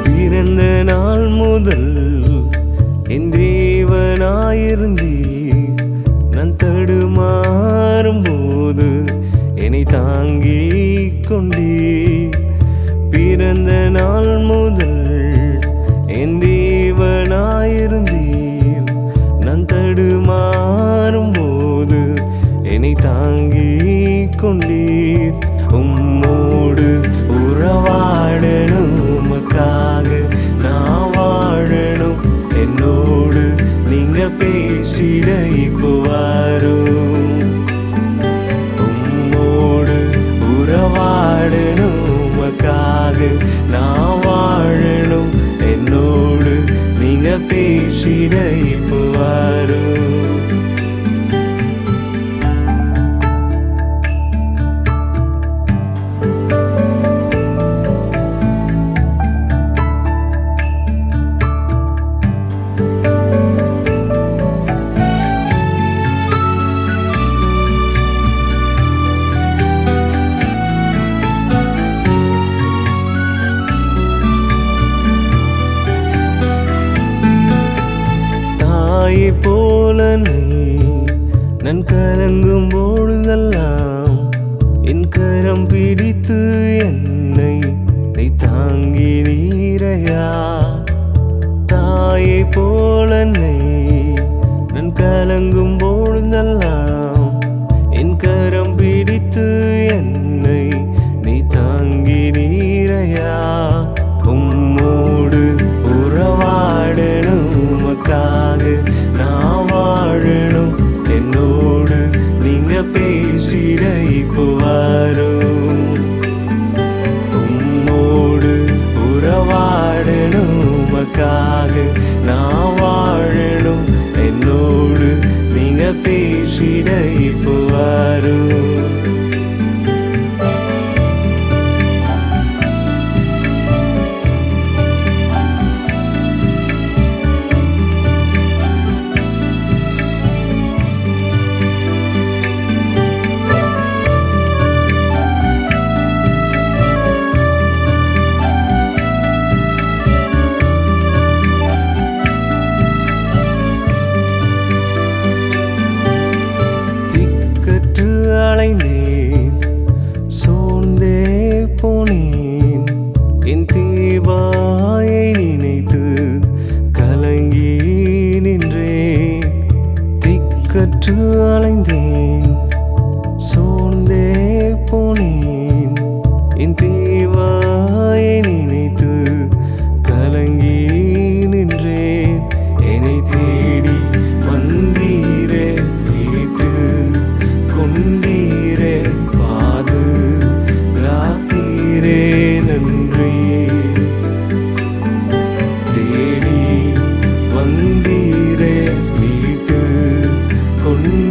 பிறந்த நாள் முதல் என் தேவனாயிருந்தீர். நான் தடுமாறும் போது என்னை தாங்கிக் கொண்டீர். பிறந்த நாள் முதல் என் தேவனாயிருந்தீர். நான் தடுமாறும் போது என்னை தாங்கிக் கொண்டீர். உம்மோடு உறவாடணும், உமக்காக நான் வாழணும். என்னோடு நீங்க பேசிட இப்போ வரும். உம்மோடு உறவாடணும், உமக்காக நான் வாழணும். என்னோடு நீங்க பேசிட இப்போ வரும். தாயை போல நான் கலங்கும் பொழுதெல்லாம் என் கரம் பிடித்து என்னை தாங்கி நீரையா. தாயை போல நான் கலங்கும் பொழுதெல்லாம் என் கரம் பிடித்து என்னை தாங்கி நீரையா. உம்மோடு உறவாடணும், உமக்காக நான் வாழணும். என்னோடு நீங்க பேசிட இப்போ வரும். உம்மோடு உறவாடணும், உமக்காக நான் வாழணும். என்னோடு நீங்க பேசிட இப்போ வரும். அலைந்தேன், சோர்ந்தே போனேன். என் தேவாயை நினைத்து கலங்கி நின்றேன். திக்கற்று அலைந்தேன், சோர்ந்தே போனேன். என் தேவாயை நினைத்து கலங்கி நின்றேன். என்னை தேடி வந்தீரே, வீட்டு கொண்டீரே, பாதுகாத்தீரே, நன்றி. தேடி வந்தீரே, வீட்டு கொண்டீரே,